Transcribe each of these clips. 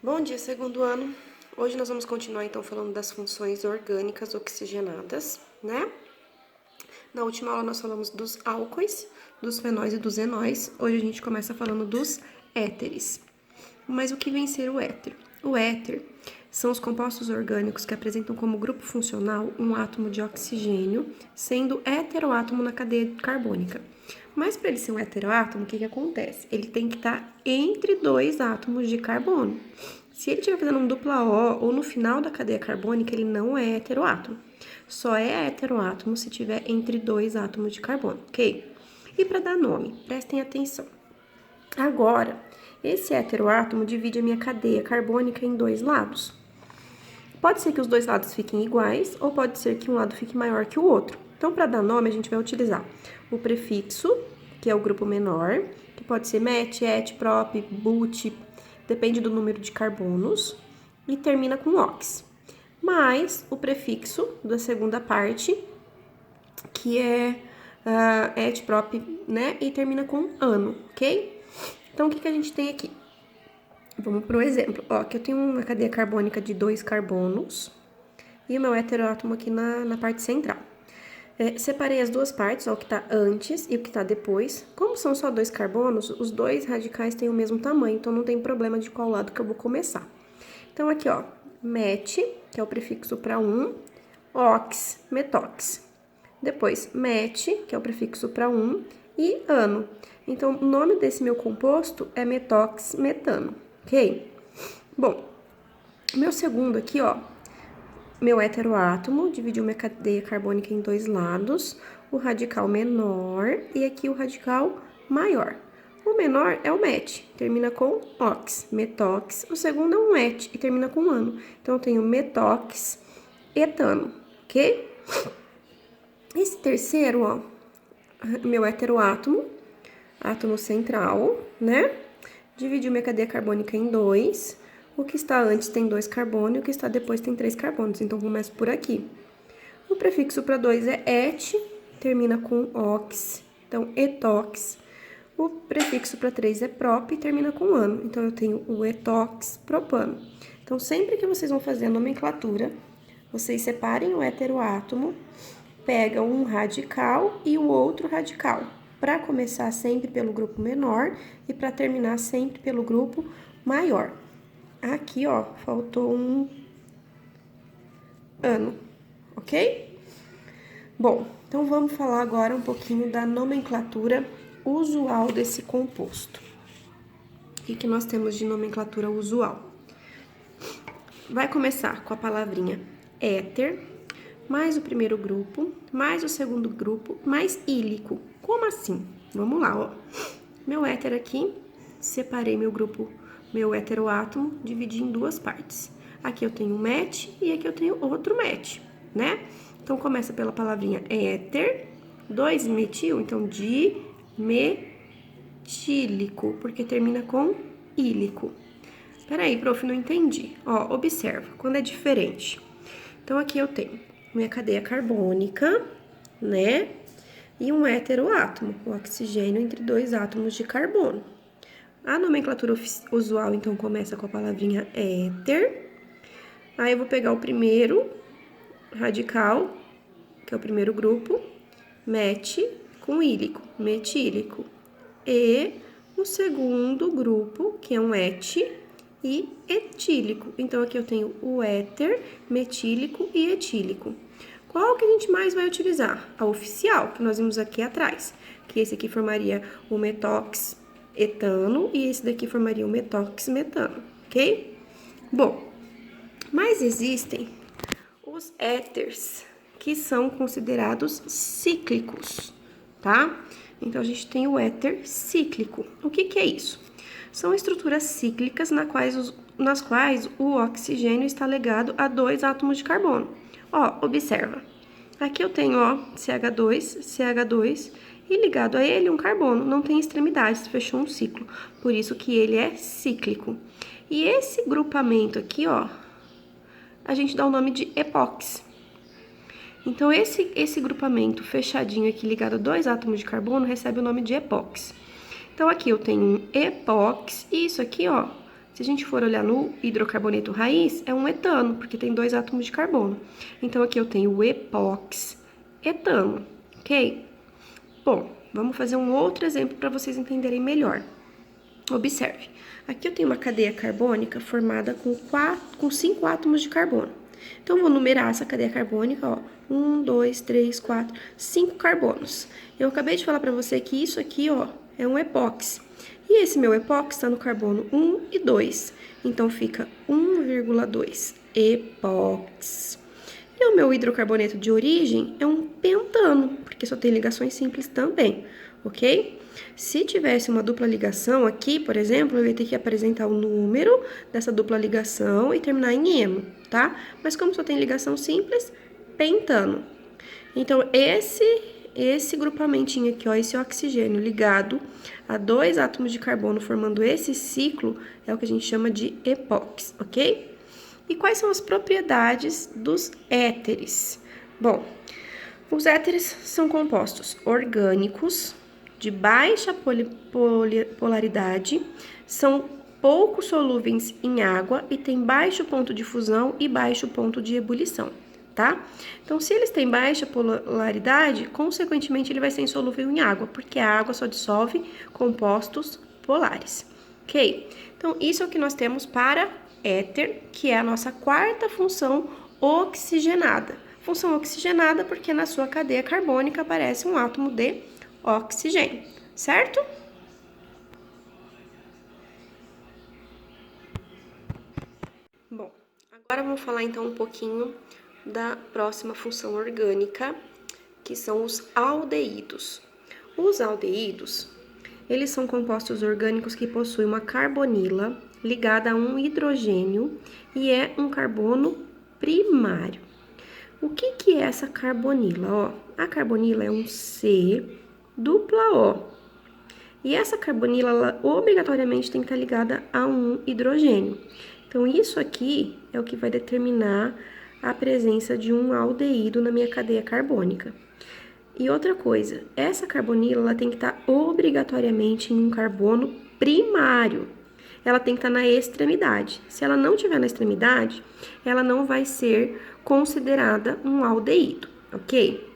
Bom dia, segundo ano. Hoje nós vamos continuar então falando das funções orgânicas oxigenadas, né? Na última aula nós falamos dos álcoois, dos fenóis e dos enóis. Hoje a gente começa falando dos éteres. Mas o que vem ser o éter? O éter são os compostos orgânicos que apresentam como grupo funcional um átomo de oxigênio, sendo heteroátomo na cadeia carbônica. Mas para ele ser um heteroátomo, o que acontece? Ele tem que estar entre dois átomos de carbono. Se ele estiver fazendo um dupla O ou no final da cadeia carbônica, ele não é heteroátomo. Só é heteroátomo se tiver entre dois átomos de carbono, ok? E para dar nome, prestem atenção. Agora, esse heteroátomo divide a minha cadeia carbônica em dois lados. Pode ser que os dois lados fiquem iguais, ou pode ser que um lado fique maior que o outro. Então, para dar nome, a gente vai utilizar o prefixo, que é o grupo menor, que pode ser met, et, prop, but, depende do número de carbonos, e termina com ox. Mais o prefixo da segunda parte, que é et, prop, né, e termina com ano, ok? Então, o que a gente tem aqui? Vamos para o exemplo. Ó, aqui eu tenho uma cadeia carbônica de 2 carbonos e o meu heteroátomo aqui na parte central. Separei as duas partes, ó, o que está antes e o que está depois. Como são só 2 carbonos, os dois radicais têm o mesmo tamanho, então não tem problema de qual lado que eu vou começar. Então, aqui, ó, met, que é o prefixo para 1, ox, metox. Depois, met, que é o prefixo para 1, e ano. Então, o nome desse meu composto é metox-metano, ok? Bom, meu segundo aqui, ó, meu heteroátomo dividiu minha cadeia carbônica em dois lados, o radical menor e aqui o radical maior. O menor é o met, termina com ox, metox. O segundo é um et e termina com ano. Então, eu tenho metox, etano, ok? Esse terceiro, ó, meu heteroátomo, átomo central, né? Dividiu minha cadeia carbônica em dois. O que está antes tem 2 carbonos e o que está depois tem 3 carbonos. Então, começo por aqui. O prefixo para 2 é et, termina com ox, então etox. O prefixo para 3 é prop e termina com ano. Então, eu tenho o etox propano. Então, sempre que vocês vão fazer a nomenclatura, vocês separem o heteroátomo, pegam um radical e o outro radical, para começar sempre pelo grupo menor e para terminar sempre pelo grupo maior. Aqui, ó, faltou um ano, ok? Bom, então vamos falar agora um pouquinho da nomenclatura usual desse composto. O que nós temos de nomenclatura usual? Vai começar com a palavrinha éter, mais o primeiro grupo, mais o segundo grupo, mais ílico. Como assim? Vamos lá, ó. Meu éter aqui, separei meu grupo, meu heteroátomo, dividi em duas partes. Aqui eu tenho met e aqui eu tenho outro met, né? Então, começa pela palavrinha éter, 2-metil, então dimetílico, porque termina com ílico. Peraí, prof, não entendi. Ó, observa, quando é diferente. Então, aqui eu tenho minha cadeia carbônica, né? E um heteroátomo, o oxigênio entre dois átomos de carbono. A nomenclatura usual, então, começa com a palavrinha éter. Aí, eu vou pegar o primeiro radical, que é o primeiro grupo, met, com ílico, metílico. E o segundo grupo, que é um et, e etílico. Então, aqui eu tenho o éter, metílico e etílico. Qual que a gente mais vai utilizar? A oficial, que nós vimos aqui atrás. Que esse aqui formaria o metox etano e esse daqui formaria o metox metano, ok? Bom, mas existem os éteres, que são considerados cíclicos, tá? Então, a gente tem o éter cíclico. O que é isso? São estruturas cíclicas nas quais o oxigênio está ligado a dois átomos de carbono. Ó, observa. Aqui eu tenho, ó, CH2, e ligado a ele um carbono. Não tem extremidades, fechou um ciclo. Por isso que ele é cíclico. E esse grupamento aqui, ó, a gente dá o nome de epox. Então, esse grupamento fechadinho aqui ligado a dois átomos de carbono recebe o nome de epox. Então, aqui eu tenho um epox e isso aqui, ó, Se a gente for olhar no hidrocarboneto raiz, é um etano, porque tem 2 átomos de carbono. Então, aqui eu tenho o epoxetano, ok? Bom, vamos fazer um outro exemplo para vocês entenderem melhor. Observe, aqui eu tenho uma cadeia carbônica formada com 5 átomos de carbono. Então, eu vou numerar essa cadeia carbônica, ó, 1, 2, 3, 4, 5 carbonos. Eu acabei de falar para você que isso aqui, ó, é um epóxi. E esse meu epóxi está no carbono 1 e 2, então fica 1,2 epóxi. E o meu hidrocarboneto de origem é um pentano, porque só tem ligações simples também, ok? Se tivesse uma dupla ligação aqui, por exemplo, eu ia ter que apresentar o número dessa dupla ligação e terminar em eno, tá? Mas como só tem ligação simples, pentano. Então, esse grupamentinho aqui, ó, esse oxigênio ligado a 2 átomos de carbono formando esse ciclo, é o que a gente chama de epóxi, ok? E quais são as propriedades dos éteres? Bom, os éteres são compostos orgânicos, de baixa polaridade, são pouco solúveis em água e têm baixo ponto de fusão e baixo ponto de ebulição, tá? Então, se eles têm baixa polaridade, consequentemente ele vai ser insolúvel em água, porque a água só dissolve compostos polares, ok? Então, isso é o que nós temos para éter, que é a nossa quarta função oxigenada. Função oxigenada porque na sua cadeia carbônica aparece um átomo de oxigênio, certo? Bom, agora vamos falar então um pouquinho da próxima função orgânica, que são os aldeídos. Os aldeídos, eles são compostos orgânicos que possuem uma carbonila ligada a um hidrogênio e é um carbono primário. O que é essa carbonila? Ó, a carbonila é um C dupla O. E essa carbonila, ela obrigatoriamente tem que estar ligada a um hidrogênio. Então, isso aqui é o que vai determinar a presença de um aldeído na minha cadeia carbônica. E outra coisa, essa carbonila ela tem que estar obrigatoriamente em um carbono primário. Ela tem que estar na extremidade. Se ela não estiver na extremidade, ela não vai ser considerada um aldeído, ok?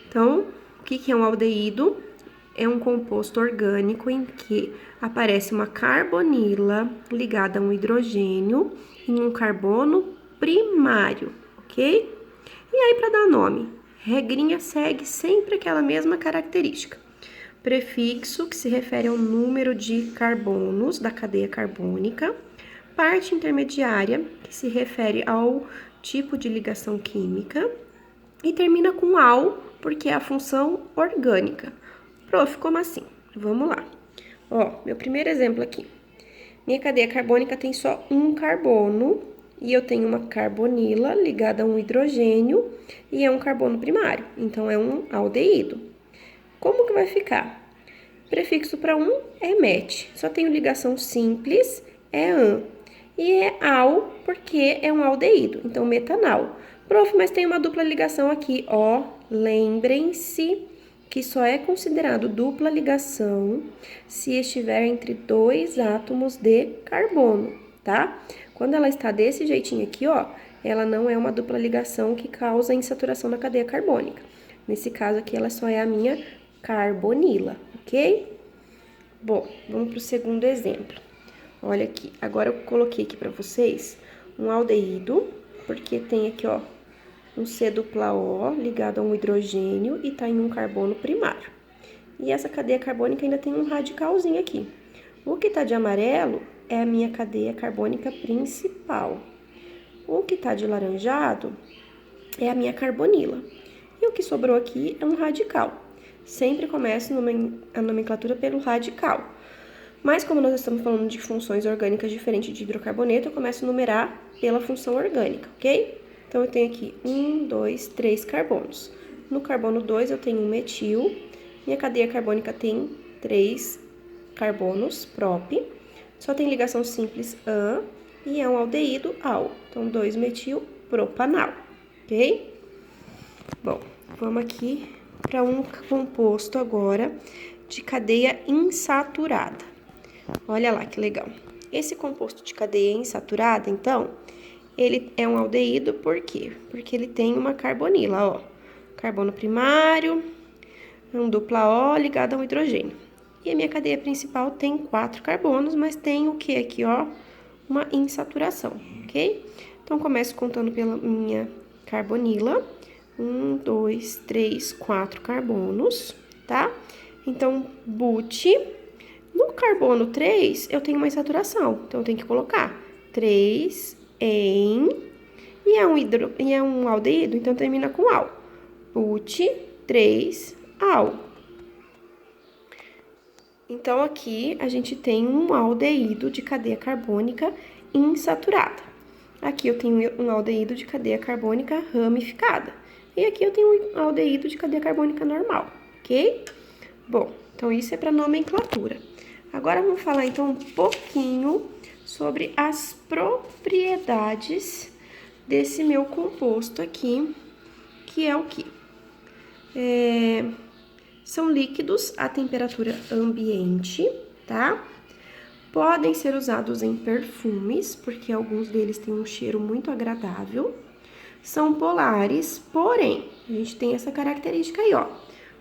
Então, o que é um aldeído? É um composto orgânico em que aparece uma carbonila ligada a um hidrogênio em um carbono primário, ok? E aí, para dar nome, regrinha segue sempre aquela mesma característica. Prefixo, que se refere ao número de carbonos da cadeia carbônica. Parte intermediária, que se refere ao tipo de ligação química. E termina com al, porque é a função orgânica. Prof, como assim? Vamos lá. Ó, meu primeiro exemplo aqui. Minha cadeia carbônica tem só um carbono e eu tenho uma carbonila ligada a um hidrogênio e é um carbono primário, então é um aldeído. Como que vai ficar? Prefixo para um é met, só tenho ligação simples, é an. E é al porque é um aldeído, então metanal. Prof, mas tem uma dupla ligação aqui, ó, lembrem-se que só é considerado dupla ligação se estiver entre 2 átomos de carbono, tá? Quando ela está desse jeitinho aqui, ó, ela não é uma dupla ligação que causa insaturação na cadeia carbônica. Nesse caso aqui, ela só é a minha carbonila, ok? Bom, vamos para o segundo exemplo. Olha aqui, agora eu coloquei aqui para vocês um aldeído, porque tem aqui, ó, um C dupla O ligado a um hidrogênio e está em um carbono primário. E essa cadeia carbônica ainda tem um radicalzinho aqui. O que está de amarelo é a minha cadeia carbônica principal. O que está de laranjado é a minha carbonila. E o que sobrou aqui é um radical. Sempre começo a nomenclatura pelo radical. Mas como nós estamos falando de funções orgânicas diferentes de hidrocarboneto, eu começo a numerar pela função orgânica, ok? Então, eu tenho aqui 1, 2, 3 carbonos. No carbono 2, eu tenho um metil. Minha cadeia carbônica tem 3 carbonos, prop. Só tem ligação simples an e é um aldeído al. Então, 2-metil propanal, ok? Bom, vamos aqui para um composto agora de cadeia insaturada. Olha lá que legal. Esse composto de cadeia insaturada, então, ele é um aldeído por quê? Porque ele tem uma carbonila, ó. Carbono primário, um dupla O ligado a um hidrogênio. E a minha cadeia principal tem 4 carbonos, mas tem o que aqui, ó? Uma insaturação, ok? Então, começo contando pela minha carbonila. 1, 2, 3, 4 carbonos, tá? Então, but. No carbono 3, eu tenho uma insaturação. Então, eu tenho que colocar 3 em... E é um aldeído, então termina com al. But 3 al. Então, aqui a gente tem um aldeído de cadeia carbônica insaturada. Aqui eu tenho um aldeído de cadeia carbônica ramificada. E aqui eu tenho um aldeído de cadeia carbônica normal, ok? Bom, então isso é para nomenclatura. Agora vamos falar então um pouquinho sobre as propriedades desse meu composto aqui, que é o quê? São líquidos a temperatura ambiente, tá? Podem ser usados em perfumes, porque alguns deles têm um cheiro muito agradável. São polares, porém, a gente tem essa característica aí, ó.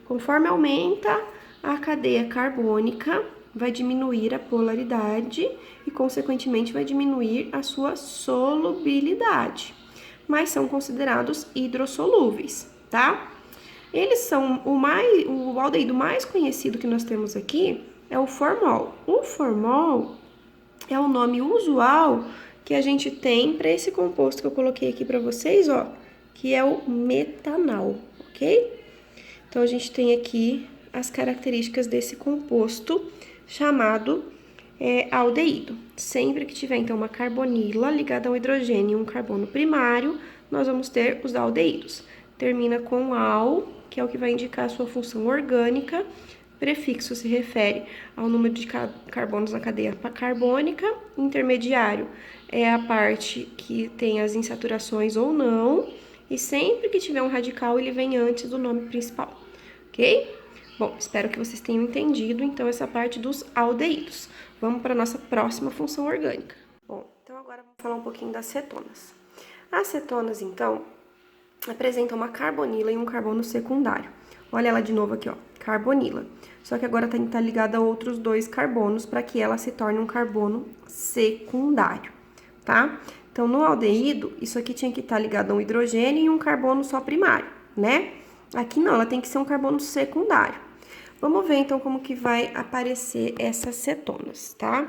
Conforme aumenta a cadeia carbônica, vai diminuir a polaridade e, consequentemente, vai diminuir a sua solubilidade. Mas são considerados hidrossolúveis, tá? Eles são o aldeído mais conhecido que nós temos aqui é o formol. O formol é o nome usual que a gente tem para esse composto que eu coloquei aqui para vocês, ó, que é o metanal, ok? Então, a gente tem aqui as características desse composto chamado aldeído. Sempre que tiver, então, uma carbonila ligada a um hidrogênio e um carbono primário, nós vamos ter os aldeídos. Termina com al, que é o que vai indicar a sua função orgânica. Prefixo se refere ao número de carbonos na cadeia carbônica. Intermediário é a parte que tem as insaturações ou não. E sempre que tiver um radical, ele vem antes do nome principal, ok? Bom, espero que vocês tenham entendido, então, essa parte dos aldeídos. Vamos para a nossa próxima função orgânica. Bom, então agora vamos falar um pouquinho das cetonas. As cetonas, então, apresentam uma carbonila e um carbono secundário. Olha ela de novo aqui, ó, carbonila. Só que agora tá ligada a outros 2 carbonos para que ela se torne um carbono secundário, tá? Então, no aldeído, isso aqui tinha que estar ligado a um hidrogênio e um carbono só primário, né? Aqui não, ela tem que ser um carbono secundário. Vamos ver, então, como que vai aparecer essas cetonas, tá?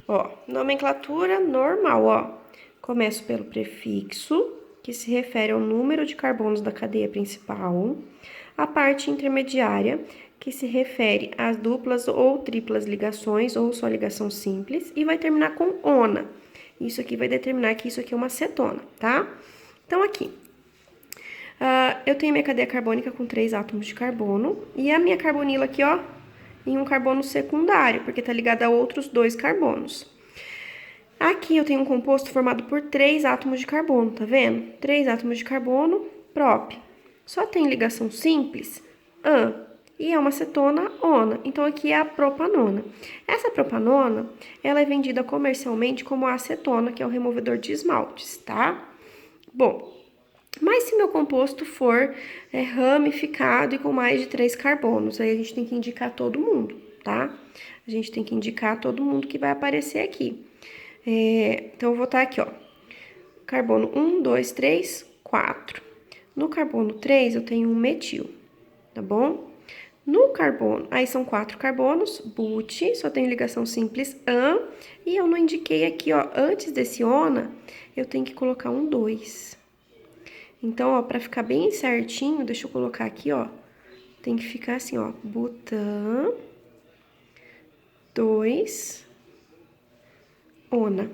Ó, nomenclatura normal, ó. Começo pelo prefixo, que se refere ao número de carbonos da cadeia principal. A parte intermediária, que se refere às duplas ou triplas ligações, ou só ligação simples. E vai terminar com ona. Isso aqui vai determinar que isso aqui é uma cetona, tá? Então, aqui, eu tenho minha cadeia carbônica com 3 átomos de carbono. E a minha carbonila aqui, ó, em um carbono secundário, porque tá ligada a outros 2 carbonos. Aqui eu tenho um composto formado por 3 átomos de carbono, tá vendo? 3 átomos de carbono, prop. Só tem ligação simples, e é uma cetona ona. Então, aqui é a propanona. Essa propanona, ela é vendida comercialmente como acetona, que é o removedor de esmaltes, tá? Bom, mas se meu composto for ramificado e com mais de 3 carbonos, aí a gente tem que indicar todo mundo, tá? A gente tem que indicar todo mundo que vai aparecer aqui. Então, eu vou botar aqui, ó, carbono 1, 2, 3, 4. No carbono 3, eu tenho um metil, tá bom? No carbono, aí são 4 carbonos, but, só tem ligação simples, e eu não indiquei aqui, ó, antes desse ona, eu tenho que colocar um 2. Então, ó, pra ficar bem certinho, deixa eu colocar aqui, ó, tem que ficar assim, ó, butan, 2, ona.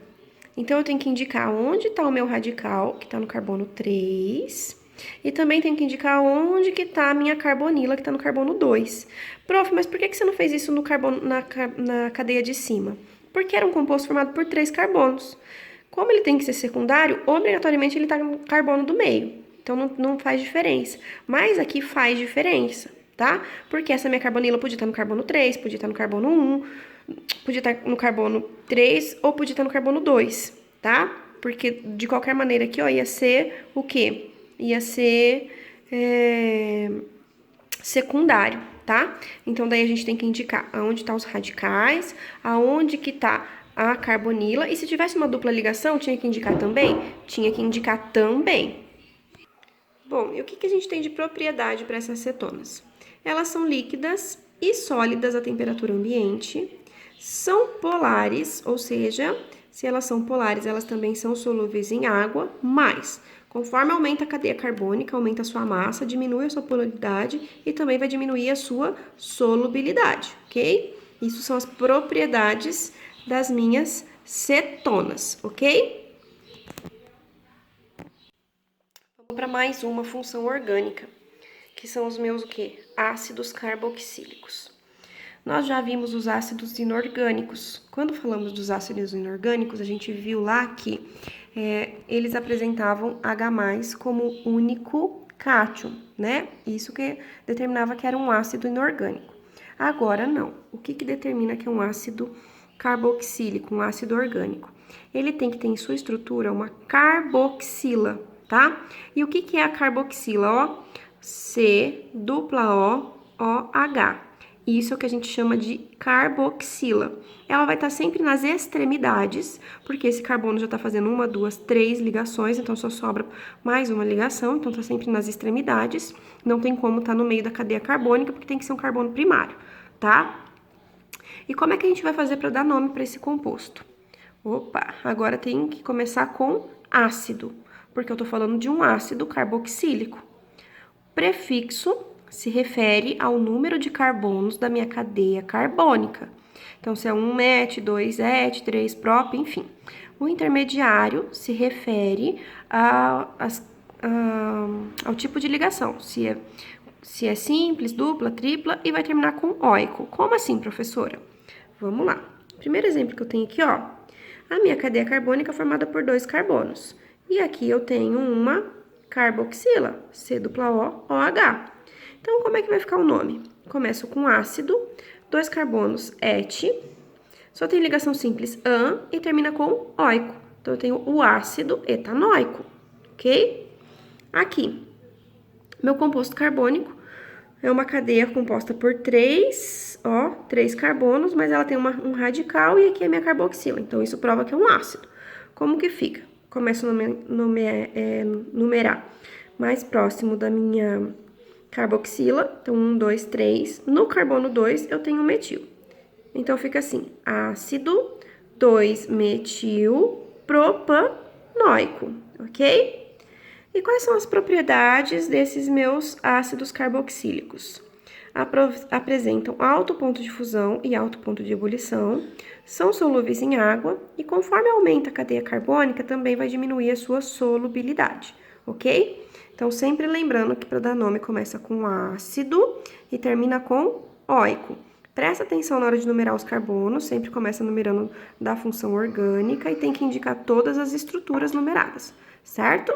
Então, eu tenho que indicar onde tá o meu radical, que tá no carbono 3, e também tenho que indicar onde que tá a minha carbonila, que tá no carbono 2. Prof, mas por que você não fez isso no carbono, na cadeia de cima? Porque era um composto formado por 3 carbonos. Como ele tem que ser secundário, obrigatoriamente ele tá no carbono do meio. Então, não faz diferença. Mas aqui faz diferença, tá? Porque essa minha carbonila podia estar no carbono 3, podia estar no carbono 1, podia estar no carbono 3 ou podia estar no carbono 2, tá? Porque, de qualquer maneira aqui, ó, ia ser o quê? Ia ser secundário, tá? Então, daí a gente tem que indicar aonde tá os radicais, aonde que tá a carbonila. E se tivesse uma dupla ligação, tinha que indicar também? Tinha que indicar também. Bom, e o que a gente tem de propriedade para essas cetonas? Elas são líquidas e sólidas à temperatura ambiente, são polares, ou seja, se elas são polares, elas também são solúveis em água, mas conforme aumenta a cadeia carbônica, aumenta a sua massa, diminui a sua polaridade e também vai diminuir a sua solubilidade, ok? Isso são as propriedades das minhas cetonas, ok? Para mais uma função orgânica, que são os meus o quê? Ácidos carboxílicos. Nós já vimos os ácidos inorgânicos. Quando falamos dos ácidos inorgânicos, a gente viu lá que eles apresentavam H+ como único cátion, né? Isso que determinava que era um ácido inorgânico. Agora não. O que determina que é um ácido carboxílico, um ácido orgânico? Ele tem que ter em sua estrutura uma carboxila, tá? E o que é a carboxila? Ó, C-O-O-H. Isso é o que a gente chama de carboxila. Ela vai estar sempre nas extremidades, porque esse carbono já está fazendo 1, 2, 3 ligações, então só sobra mais uma ligação, então está sempre nas extremidades. Não tem como estar no meio da cadeia carbônica, porque tem que ser um carbono primário, tá? E como é que a gente vai fazer para dar nome para esse composto? Opa, agora tem que começar com ácido, porque eu tô falando de um ácido carboxílico. Prefixo se refere ao número de carbonos da minha cadeia carbônica. Então, se é 1 met, 2 et, 3 prop, enfim. O intermediário se refere ao tipo de ligação, se é simples, dupla, tripla e vai terminar com óico. Como assim, professora? Vamos lá. Primeiro exemplo que eu tenho aqui, ó, a minha cadeia carbônica é formada por 2 carbonos. E aqui eu tenho uma carboxila, C-O-OH. Então, como é que vai ficar o nome? Começo com ácido, 2 carbonos, et, só tem ligação simples, an, e termina com óico. Então, eu tenho o ácido etanóico, ok? Aqui, meu composto carbônico é uma cadeia composta por 3 carbonos, mas ela tem um radical e aqui é minha carboxila. Então, isso prova que é um ácido. Como que fica? Começo a numerar mais próximo da minha carboxila. Então, 1, 2, 3. No carbono 2, eu tenho metil. Então, fica assim, ácido 2-metil propanóico, ok? E quais são as propriedades desses meus ácidos carboxílicos? Apresentam alto ponto de fusão e alto ponto de ebulição, são solúveis em água e conforme aumenta a cadeia carbônica, também vai diminuir a sua solubilidade, ok? Então, sempre lembrando que para dar nome começa com ácido e termina com óico. Presta atenção na hora de numerar os carbonos, sempre começa numerando da função orgânica e tem que indicar todas as estruturas numeradas, certo?